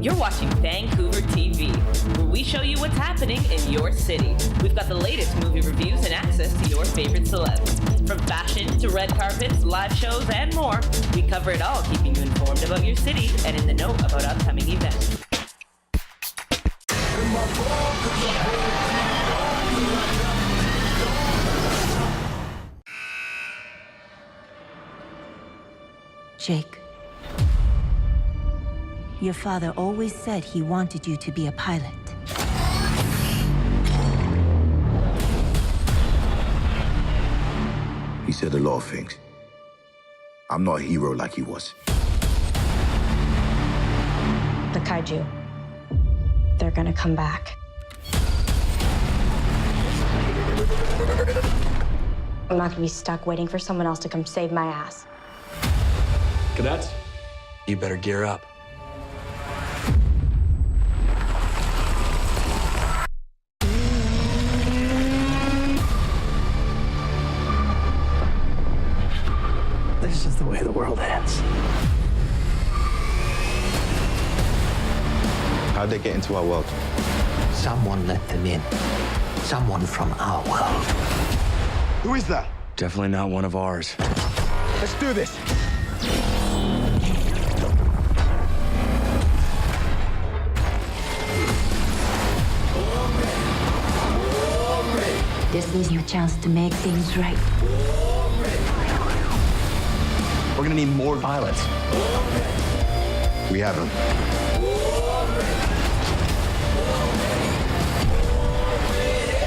You're watching Vancouver TV, where we show you what's happening in your city. We've got the latest movie reviews and access to your favorite celebs. From fashion to red carpets, live shows, and more, we cover it all, keeping you informed about your city and in the know about upcoming events. Jake, your father always said he wanted you to be a pilot. He said a lot of things. I'm not a hero like he was. The kaiju. They're gonna come back. I'm not gonna be stuck waiting for someone else to come save my ass. Cadets, you better gear up. This is the way the world ends. How'd they get into our world? Someone let them in. Someone from our world. Who is that? Definitely not one of ours. Let's do this. This is your chance to make things right. We're gonna need more pilots. We have them.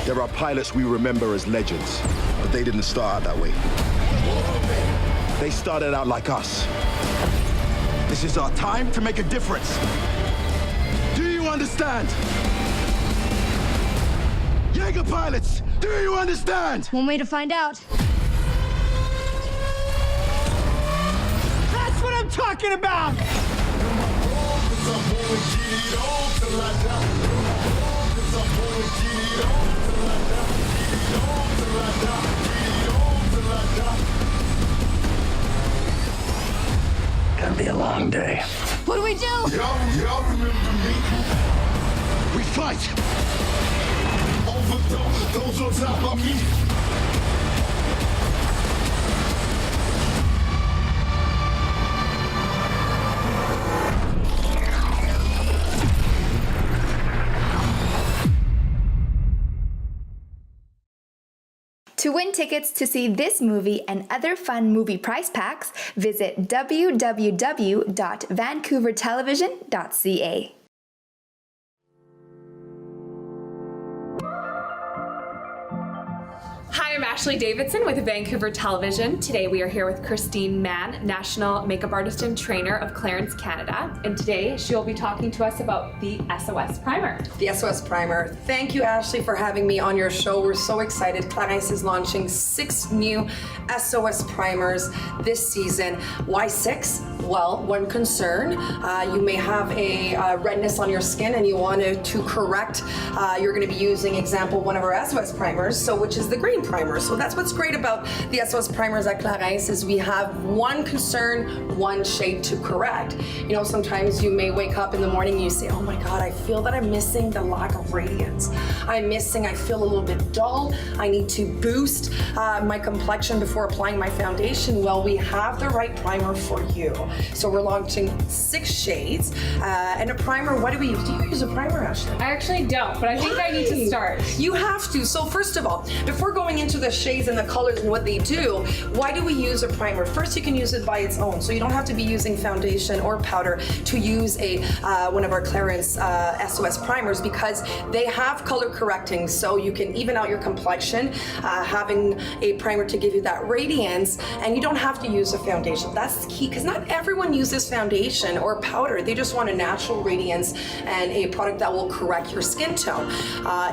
There are pilots we remember as legends, but they didn't start out that way. They started out like us. This is our time to make a difference. Do you understand? Jaeger pilots, do you understand? One way to find out. That's what I'm talking about! Gonna be a long day. What do we do? Y'all remember me? We fight! Those on top of me. To win tickets to see this movie and other fun movie prize packs, visit www.vancouvertelevision.ca. Hi, I'm Ashley Davidson with Vancouver Television. Today we are here with Christine Mann, National Makeup Artist and Trainer of Clarins Canada. And today she will be talking to us about the SOS Primer. The SOS Primer. Thank you, Ashley, for having me on your show. We're so excited. Clarins is launching 6 new SOS primers this season. Why 6? Well, one concern, you may have a redness on your skin and you want to correct, you're going to be using, example, one of our SOS primers, which is the green primer. So that's what's great about the SOS primers at Clarins is we have one concern, one shade to correct. You know, sometimes you may wake up in the morning and you say, oh my God, I feel that I'm missing the lack of radiance. I feel a little bit dull. I need to boost my complexion before applying my foundation. Well, we have the right primer for you. So we're launching 6 shades and a primer. What do we use? Do you use a primer, Ashley? I actually don't, but I think I need to start. You have to. So first of all, before going into the shades and the colors and what they do, why do we use a primer? First, you can use it by its own. So you don't have to be using foundation or powder to use one of our Clarins SOS primers because they have color correcting. So you can even out your complexion, having a primer to give you that radiance, and you don't have to use a foundation. That's the key because not everyone uses foundation or powder. They just want a natural radiance and a product that will correct your skin tone.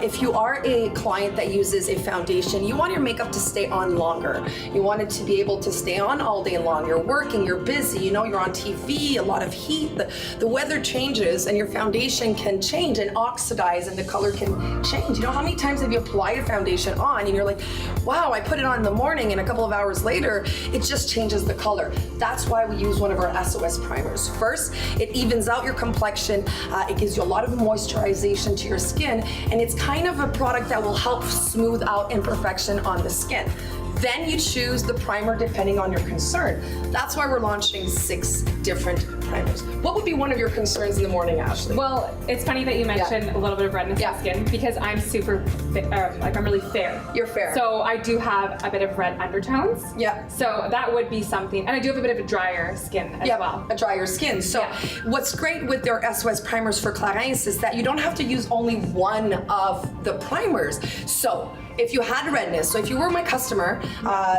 If you are a client that uses a foundation, you want want your makeup to stay on longer. You want it to be able to stay on all day long. You're working, you're busy, you know, you're on TV, a lot of heat, the weather changes and your foundation can change and oxidize and the color can change. You know, how many times have you applied a foundation on and you're like, wow, I put it on in the morning and a couple of hours later, it just changes the color. That's why we use one of our SOS primers. First, it evens out your complexion. It gives you a lot of moisturization to your skin, and it's kind of a product that will help smooth out imperfection on the skin. Then you choose the primer depending on your concern. That's why we're launching 6 different primers. What would be one of your concerns in the morning, Ashley? Well, it's funny that you mentioned a little bit of redness in skin because I'm I'm really fair. You're fair. So I do have a bit of red undertones. Yeah. So that would be something, and I do have a bit of a drier skin as well. A drier skin. So what's great with their SOS primers for Clarins is that you don't have to use only one of the primers. So if you had redness, so if you were my customer,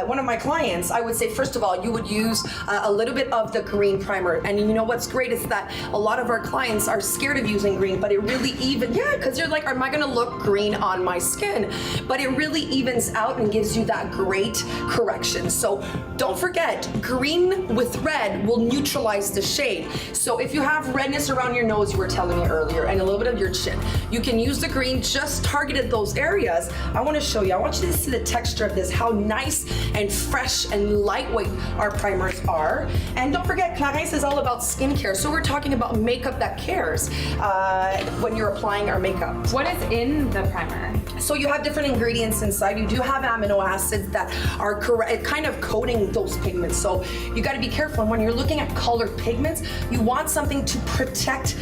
one of my clients, I would say, first of all, you would use a little bit of the green primer. And you know what's great is that a lot of our clients are scared of using green, but it really because you're like, am I gonna look green on my skin? But it really evens out and gives you that great correction. So don't forget, green with red will neutralize the shade. So if you have redness around your nose, you were telling me earlier, and a little bit of your chin, you can use the green, just targeted those areas. I wanna show you, I want you to see the texture of this, how nice and fresh and lightweight our primers are. And don't forget, Clarins is all about skincare, so we're talking about makeup that cares when you're applying our makeup. What is in the primer? So you have different ingredients inside. You do have amino acids that are kind of coating those pigments. So you got to be careful. And when you're looking at colored pigments, you want something to protect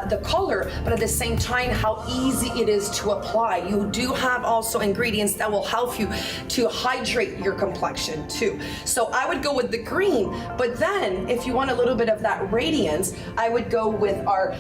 the color, but at the same time, how easy it is to apply. You do have also ingredients that will help you to hydrate your complexion too. So I would go with the green, but then if you want a little bit of that radiance, I would go with our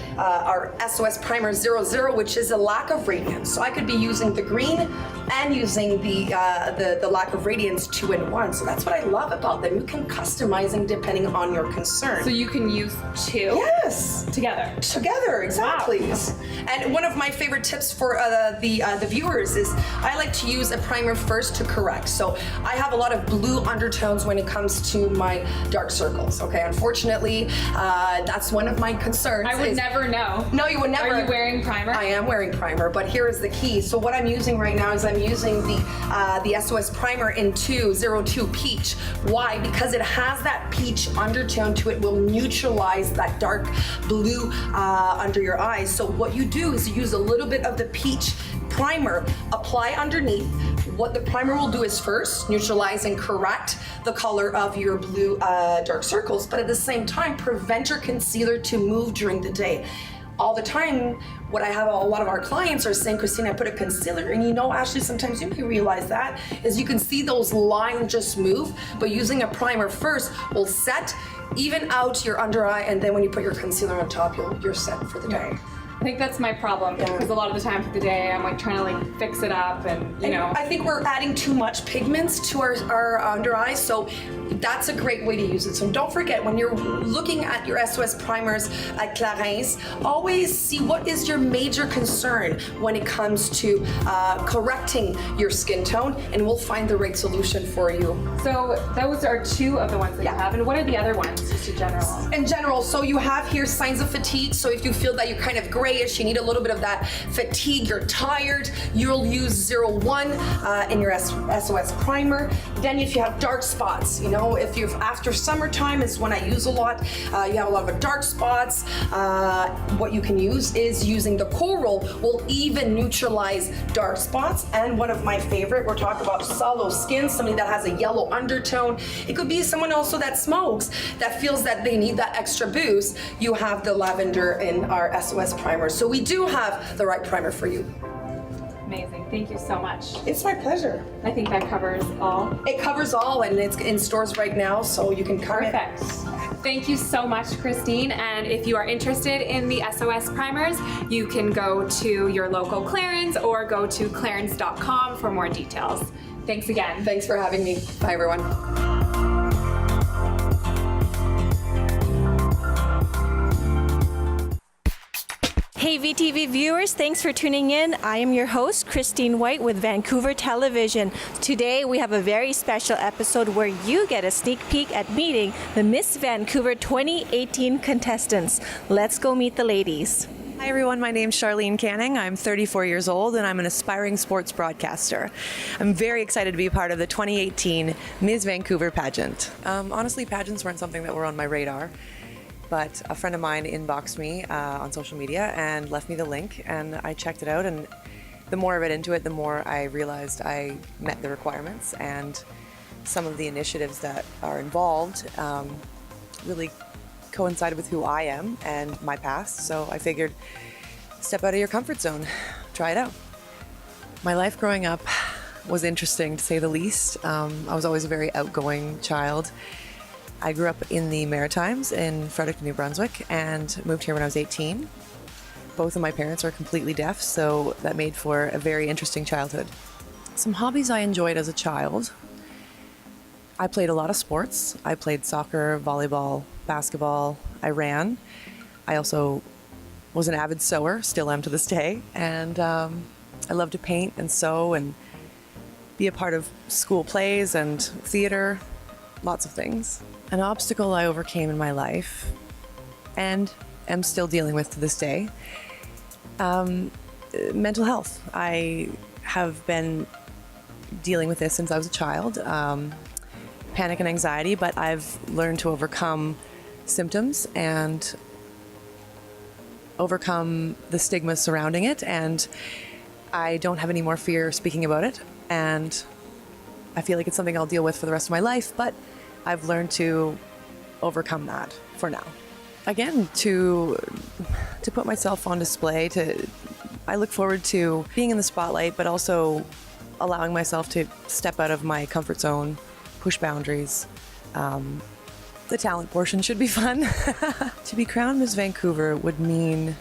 SOS Primer 00, which is a lack of radiance. So I could be using the green and using the lack of radiance 2-in-1. So that's what I love about them. You can customize them depending on your concern. So you can use 2? Yes. Together, exactly. Wow. And one of my favorite tips for the viewers is I like to use a primer first to correct. So I have a lot of blue undertones when it comes to my dark circles. Okay, unfortunately, that's one of my concerns. I would never know. No, you would never. Are you wearing primer? I am wearing primer, but here is the key. So what I'm using right now is I'm using the SOS Primer in 202 Peach. Why? Because it has that peach undertone to it, will neutralize that dark blue under your eyes. So what you do is you use a little bit of the peach primer, apply underneath. What the primer will do is first neutralize and correct the color of your blue dark circles, but at the same time prevent your concealer to move during the day. All the time, what I have a lot of our clients are saying, Christine, I put a concealer, and you know, Ashley, sometimes you may realize that, is you can see those lines just move, but using a primer first will set, even out your under eye, and then when you put your concealer on top, you're set for the day. I think that's my problem because a lot of the time for the day I'm like trying to like fix it up and you know. I think we're adding too much pigments to our under eyes, so that's a great way to use it. So don't forget, when you're looking at your SOS primers at Clarins, always see what is your major concern when it comes to correcting your skin tone, and we'll find the right solution for you. So those are 2 of the ones that you have, and what are the other ones, just in general? In general, so you have here signs of fatigue. So if you feel that you're kind of grayish, you need a little bit of that fatigue, you're tired, you'll use 01 in your SOS primer. Then if you have dark spots, you know, if you're after summertime is when I use a lot, you have a lot of dark spots, what you can use is using the coral will even neutralize dark spots. And one of my favorite, we're talking about sallow skin, somebody that has a yellow undertone. It could be someone also that smokes, that feels that they need that extra boost. You have the lavender in our SOS primer. So we do have the right primer for you. Amazing. Thank you so much. It's my pleasure. I think that covers all. It covers all, and it's in stores right now, so you can come in. Perfect. Thank you so much, Christine. And if you are interested in the SOS primers, you can go to your local Clarins or go to clarins.com for more details. Thanks again. Thanks for having me. Bye, everyone. Hey VTV viewers, thanks for tuning in. I am your host, Christine White with Vancouver Television. Today we have a very special episode where you get a sneak peek at meeting the Miss Vancouver 2018 contestants. Let's go meet the ladies. Hi everyone, my name's Charlene Canning. I'm 34 years old and I'm an aspiring sports broadcaster. I'm very excited to be a part of the 2018 Ms. Vancouver pageant. Honestly, pageants weren't something that were on my radar, but a friend of mine inboxed me on social media and left me the link, and I checked it out, and the more I read into it, the more I realized I met the requirements, and some of the initiatives that are involved really coincided with who I am and my past, so I figured step out of your comfort zone, try it out. My life growing up was interesting, to say the least. I was always a very outgoing child. I grew up in the Maritimes in Fredericton, New Brunswick, and moved here when I was 18. Both of my parents are completely deaf, so that made for a very interesting childhood. Some hobbies I enjoyed as a child. I played a lot of sports. I played soccer, volleyball, basketball. I ran. I also was an avid sewer, still am to this day, and I love to paint and sew and be a part of school plays and theater, lots of things. An obstacle I overcame in my life and am still dealing with to this day, mental health. I have been dealing with this since I was a child, panic and anxiety, but I've learned to overcome symptoms and overcome the stigma surrounding it, and I don't have any more fear speaking about it, and I feel like it's something I'll deal with for the rest of my life, but I've learned to overcome that for now. Again, to put myself on display, I look forward to being in the spotlight, but also allowing myself to step out of my comfort zone, push boundaries. The talent portion should be fun. To be crowned Miss Vancouver would mean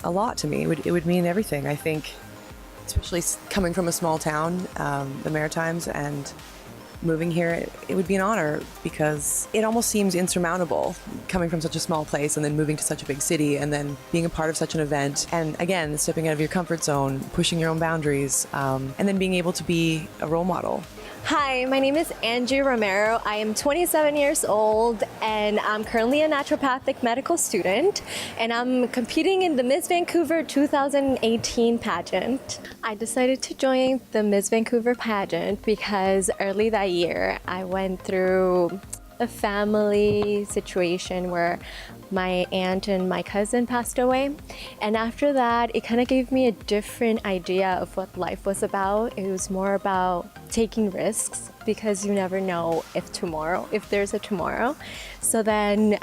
a lot to me. It would mean everything, I think, especially coming from a small town, the Maritimes, and moving here, it would be an honor, because it almost seems insurmountable coming from such a small place and then moving to such a big city and then being a part of such an event, and again, stepping out of your comfort zone, pushing your own boundaries, and then being able to be a role model. Hi, my name is Angie Romero. I am 27 years old and I'm currently a naturopathic medical student, and I'm competing in the Miss Vancouver 2018 pageant. I decided to join the Miss Vancouver pageant because early that year I went through a family situation where my aunt and my cousin passed away, and after that it kind of gave me a different idea of what life was about. It was more about taking risks, because you never know if there's a tomorrow. So then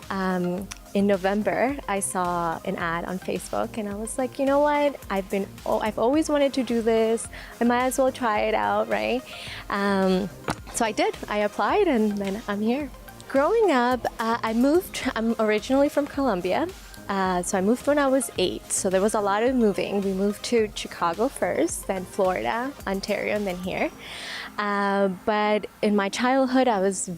in November I saw an ad on Facebook and I was like, you know what, I've always wanted to do this, I might as well try it out, right? So I did. I applied and then I'm here. Growing up, I'm originally from Colombia, so I moved when I was 8, so there was a lot of moving. We moved to Chicago first, then Florida, Ontario, and then here. But in my childhood, I was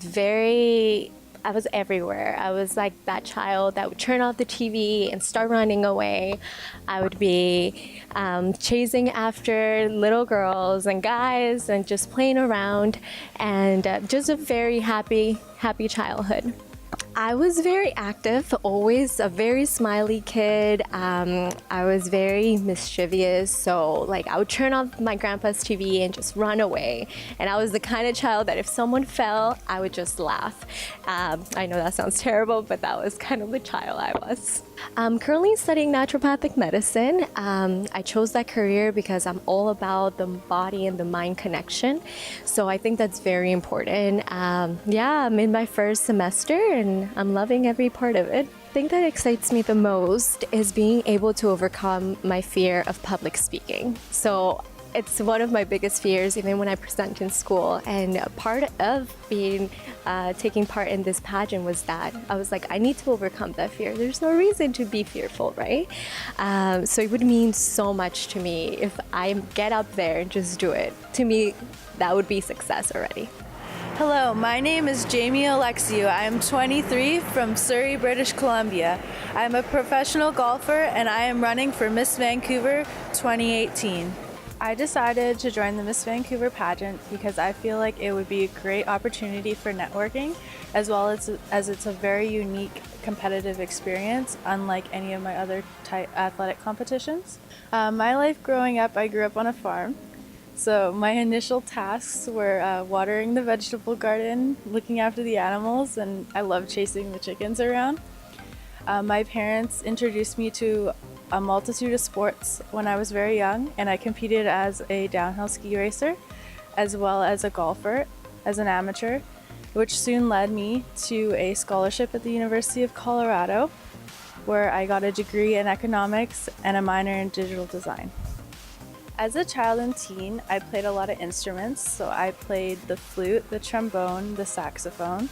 everywhere. I was like that child that would turn off the TV and start running away. I would be chasing after little girls and guys and just playing around, and just a very happy childhood. I was very active, always a very smiley kid. I was very mischievous, so like I would turn off my grandpa's TV and just run away. And I was the kind of child that if someone fell, I would just laugh. I know that sounds terrible, but that was kind of the child I was. I'm currently studying naturopathic medicine. I chose that career because I'm all about the body and the mind connection. So I think that's very important. Yeah, I'm in my first semester and I'm loving every part of it. The thing that excites me the most is being able to overcome my fear of public speaking. So it's one of my biggest fears, even when I present in school. And part of taking part in this pageant was that I was like, I need to overcome that fear. There's no reason to be fearful, right? So it would mean so much to me if I get up there and just do it. To me, that would be success already. Hello, my name is Jamie Alexiou. I am 23 from Surrey, British Columbia. I am a professional golfer and I am running for Miss Vancouver 2018. I decided to join the Miss Vancouver pageant because I feel like it would be a great opportunity for networking, as well as it's a very unique competitive experience, unlike any of my other athletic competitions. My life growing up, I grew up on a farm. So my initial tasks were watering the vegetable garden, looking after the animals, and I love chasing the chickens around. My parents introduced me to a multitude of sports when I was very young, and I competed as a downhill ski racer, as well as a golfer, as an amateur, which soon led me to a scholarship at the University of Colorado, where I got a degree in economics and a minor in digital design. As a child and teen, I played a lot of instruments, so I played the flute, the trombone, the saxophone.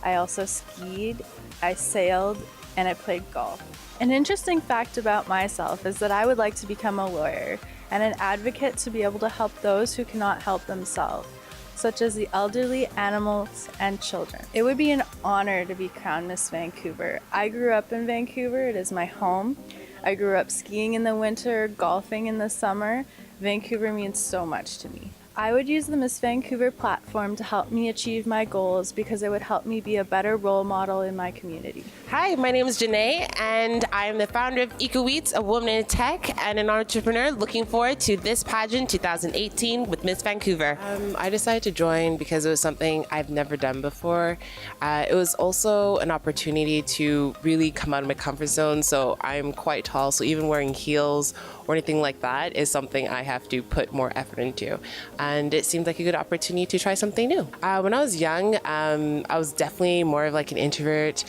I also skied, I sailed, and I played golf. An interesting fact about myself is that I would like to become a lawyer and an advocate to be able to help those who cannot help themselves, such as the elderly, animals, and children. It would be an honor to be crowned Miss Vancouver. I grew up in Vancouver, it is my home. I grew up skiing in the winter, golfing in the summer. Vancouver means so much to me. I would use the Miss Vancouver platform to help me achieve my goals because it would help me be a better role model in my community. Hi, my name is Janae, and I am the founder of EcoWheats, a woman in tech and an entrepreneur looking forward to this pageant 2018 with Miss Vancouver. I decided to join because it was something I've never done before. It was also an opportunity to really come out of my comfort zone, so I'm quite tall, so even wearing heels or anything like that is something I have to put more effort into. And it seemed like a good opportunity to try something new. When I was young, I was definitely more of like an introvert,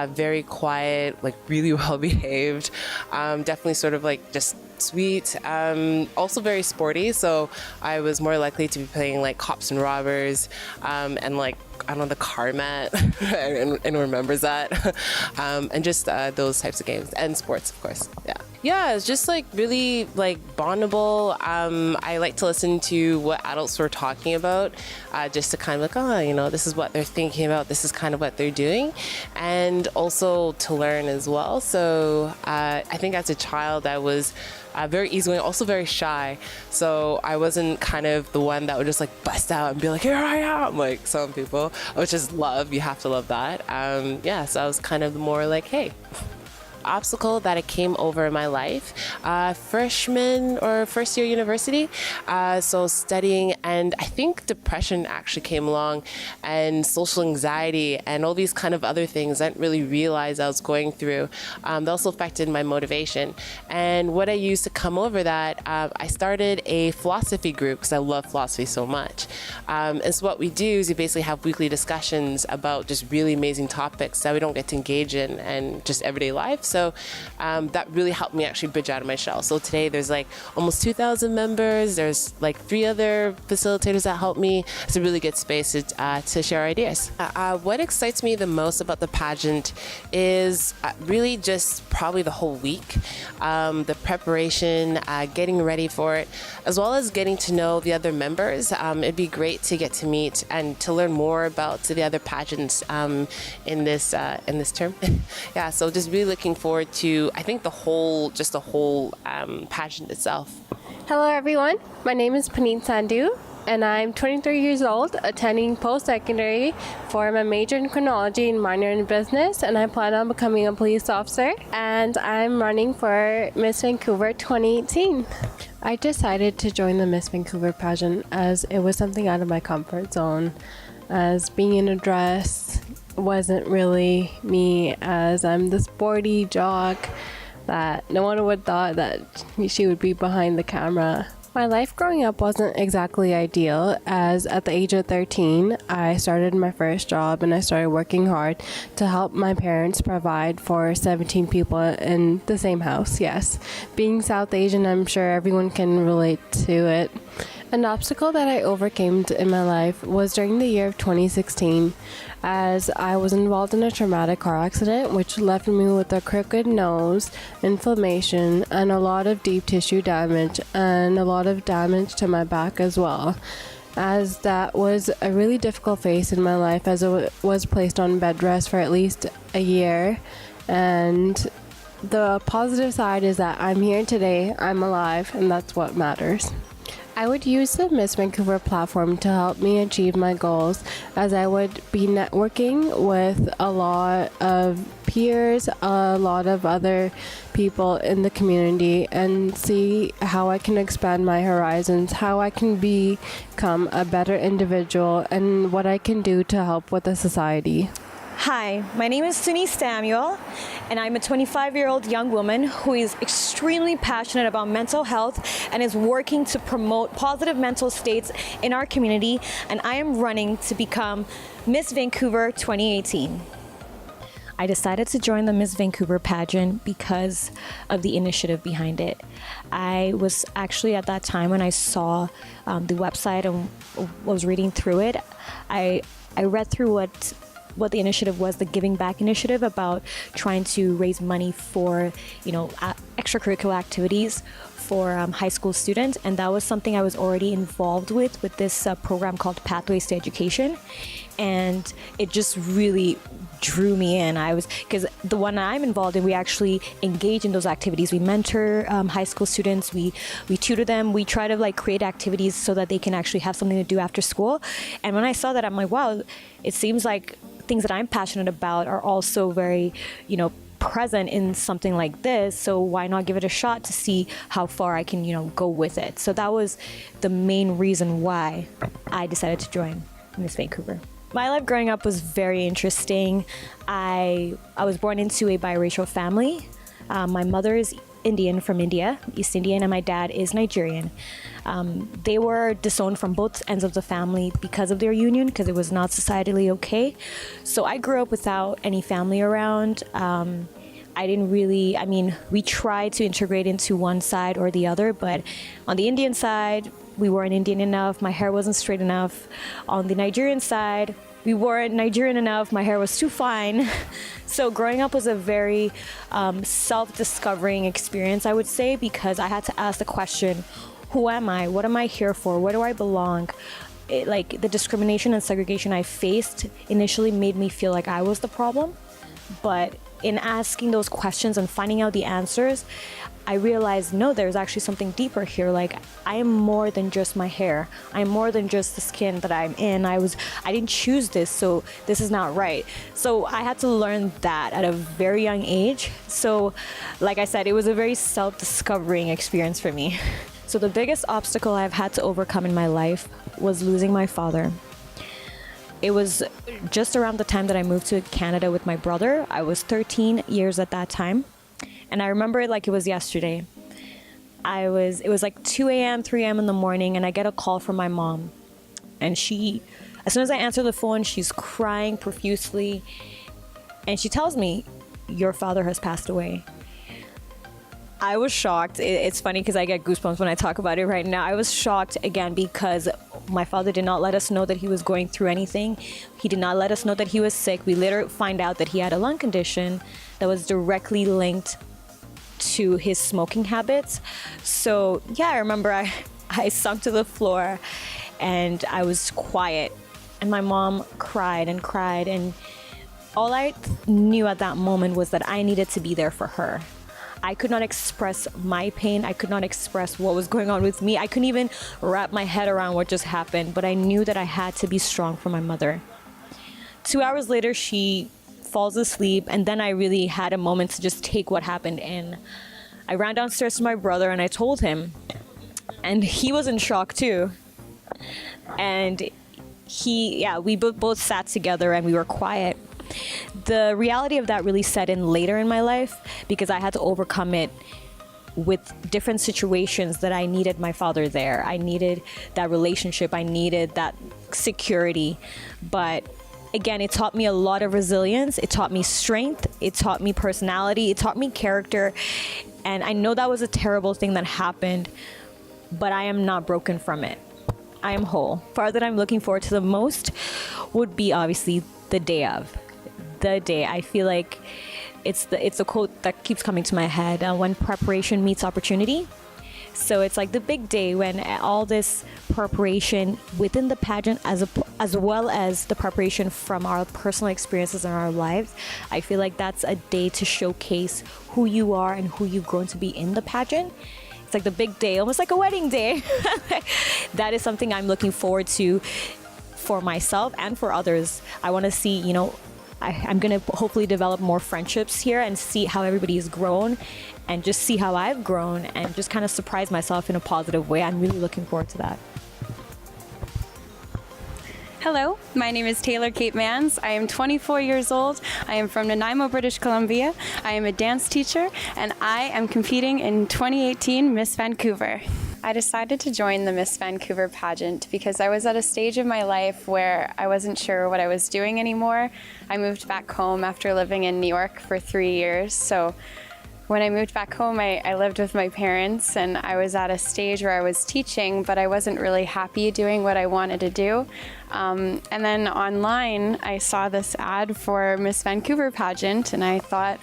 very quiet, like really well behaved, definitely sort of like just sweet, also very sporty, so I was more likely to be playing like cops and robbers, and like, I don't know, the car mat, and remembers that, and just those types of games, and sports, of course. Yeah, it's just like really like bondable. I like to listen to what adults were talking about, just to kind of like, oh, you know, this is what they're thinking about, this is kind of what they're doing, and also to learn as well. So I think as a child I was very easygoing, also very shy, so I wasn't kind of the one that would just like bust out and be like, here I am, like some people, which is love, you have to love that. So I was kind of more like, hey. Obstacle that it came over in my life, freshman or first year university, so studying, and I think depression actually came along, and social anxiety and all these kind of other things I didn't really realize I was going through. That also affected my motivation, and what I used to come over that, I started a philosophy group because I love philosophy so much, and so what we do is we basically have weekly discussions about just really amazing topics that we don't get to engage in and just everyday life. So that really helped me actually bridge out of my shell. So today there's like almost 2,000 members. There's like 3 other facilitators that help me. It's a really good space to share ideas. What excites me the most about the pageant is really just probably the whole week, the preparation, getting ready for it, as well as getting to know the other members. It'd be great to get to meet and to learn more about the other pageants in this term. Yeah, so just really looking forward to, I think, the whole pageant itself. Hello everyone, my name is Paneet Sandhu and I'm 23 years old, attending post-secondary for my major in criminology and minor in business, and I plan on becoming a police officer, and I'm running for Miss Vancouver 2018. I decided to join the Miss Vancouver pageant as it was something out of my comfort zone, as being in a dress wasn't really me, as I'm the sporty jock that no one would thought that she would be behind the camera. My life growing up wasn't exactly ideal, as at the age of 13 I started my first job and I started working hard to help my parents provide for 17 people in the same house. Yes, being South Asian, I'm sure everyone can relate to it. An obstacle that I overcame in my life was during the year of 2016, as I was involved in a traumatic car accident which left me with a crooked nose, inflammation, and a lot of deep tissue damage, and a lot of damage to my back as well. as that was a really difficult phase in my life, as I was placed on bed rest for at least a year. And the positive side is that I'm here today, I'm alive, and that's what matters. I would use the Miss Vancouver platform to help me achieve my goals, as I would be networking with a lot of peers, a lot of other people in the community, and see how I can expand my horizons, how I can become a better individual, and what I can do to help with the society. Hi, my name is Suni Samuel, and I'm a 25-year-old young woman who is extremely passionate about mental health and is working to promote positive mental states in our community, and I am running to become Miss Vancouver 2018. I decided to join the Miss Vancouver pageant because of the initiative behind it. I was actually at that time when I saw the website and was reading through it, I read through what the initiative was, the Giving Back initiative, about trying to raise money for, extracurricular activities for high school students. And that was something I was already involved with this program called Pathways to Education. And it just really drew me in. Because the one I'm involved in, we actually engage in those activities. We mentor high school students, we tutor them, we try to create activities so that they can actually have something to do after school. And when I saw that, I'm like, wow, it seems like things that I'm passionate about are also very, present in something like this. So why not give it a shot to see how far I can, go with it. So that was the main reason why I decided to join Miss Vancouver. My life growing up was very interesting. I was born into a biracial family. My mother is Indian from India, East Indian, and my dad is Nigerian. They were disowned from both ends of the family because of their union, because it was not societally okay. So I grew up without any family around. We tried to integrate into one side or the other, but on the Indian side, we weren't Indian enough, my hair wasn't straight enough. On the Nigerian side, we weren't Nigerian enough, my hair was too fine. So growing up was a very self-discovering experience, I would say, because I had to ask the question, who am I? What am I here for? Where do I belong? The discrimination and segregation I faced initially made me feel like I was the problem. But in asking those questions and finding out the answers, I realized, no, there's actually something deeper here. I am more than just my hair. I'm more than just the skin that I'm in. I didn't choose this, so this is not right. So I had to learn that at a very young age. So, like I said, it was a very self-discovering experience for me. So the biggest obstacle I've had to overcome in my life was losing my father. It was just around the time that I moved to Canada with my brother. I was 13 years at that time. And I remember it like it was yesterday. It was like 2 a.m., 3 a.m. in the morning, and I get a call from my mom. And as soon as I answer the phone, she's crying profusely. And she tells me, your father has passed away. I was shocked. It's funny because I get goosebumps when I talk about it right now. I was shocked again because my father did not let us know that he was going through anything. He did not let us know that he was sick. We later find out that he had a lung condition that was directly linked to his smoking habits. So yeah, I remember I sunk to the floor and I was quiet, and my mom cried and cried, and all I knew at that moment was that I needed to be there for her. I could not express my pain. I could not express what was going on with me. I couldn't even wrap my head around what just happened, but I knew that I had to be strong for my mother. 2 hours later, she falls asleep, and then I really had a moment to just take what happened in. I ran downstairs to my brother and I told him, and he was in shock too. And we both sat together and we were quiet. The reality of that really set in later in my life because I had to overcome it with different situations that I needed my father there. I needed that relationship. I needed that security. But again, it taught me a lot of resilience. It taught me strength. It taught me personality. It taught me character. And I know that was a terrible thing that happened, but I am not broken from it. I am whole. The part that I'm looking forward to the most would be obviously the day of. The day. I feel like it's a quote that keeps coming to my head. When preparation meets opportunity. So it's like the big day when all this preparation within the pageant, as well as the preparation from our personal experiences in our lives, I feel like that's a day to showcase who you are and who you've grown to be in the pageant. It's like the big day, almost like a wedding day. That is something I'm looking forward to for myself and for others. I want to see, you know, I'm going to hopefully develop more friendships here and see how everybody has grown and just see how I've grown and just kind of surprise myself in a positive way. I'm really looking forward to that. Hello, my name is Taylor Kate Mans. I am 24 years old. I am from Nanaimo, British Columbia. I am a dance teacher, and I am competing in 2018 Miss Vancouver. I decided to join the Miss Vancouver pageant because I was at a stage of my life where I wasn't sure what I was doing anymore. I moved back home after living in New York for 3 years, so when I moved back home, I lived with my parents, and I was at a stage where I was teaching, but I wasn't really happy doing what I wanted to do. And then online, I saw this ad for Miss Vancouver pageant, and I thought,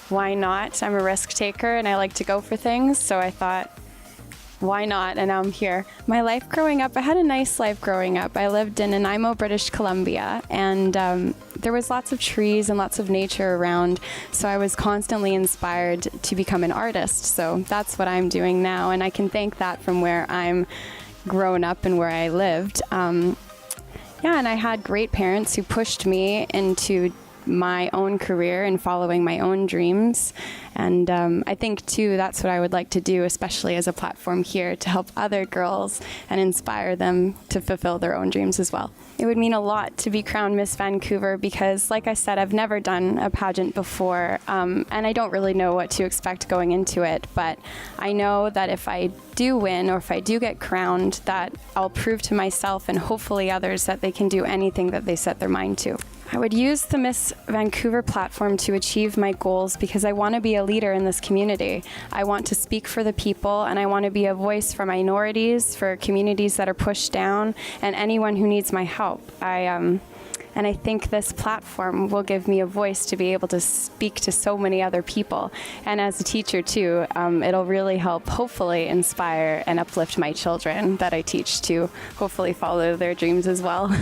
why not? I'm a risk taker, and I like to go for things, so I thought, why not? And now I'm here. My life growing up, I had a nice life growing up. I lived in Nanaimo, British Columbia, and there was lots of trees and lots of nature around, so I was constantly inspired to become an artist. So that's what I'm doing now, and I can thank that from where I'm grown up and where I lived. And I had great parents who pushed me into my own career and following my own dreams. And I think, too, that's what I would like to do, especially as a platform here, to help other girls and inspire them to fulfill their own dreams as well. It would mean a lot to be crowned Miss Vancouver because, like I said, I've never done a pageant before, and I don't really know what to expect going into it. But I know that if I do win or if I do get crowned, that I'll prove to myself and hopefully others that they can do anything that they set their mind to. I would use the Miss Vancouver platform to achieve my goals because I want to be a leader in this community. I want to speak for the people, and I want to be a voice for minorities, for communities that are pushed down, and anyone who needs my help. And I think this platform will give me a voice to be able to speak to so many other people. And as a teacher, too, it'll really help hopefully inspire and uplift my children that I teach to hopefully follow their dreams as well.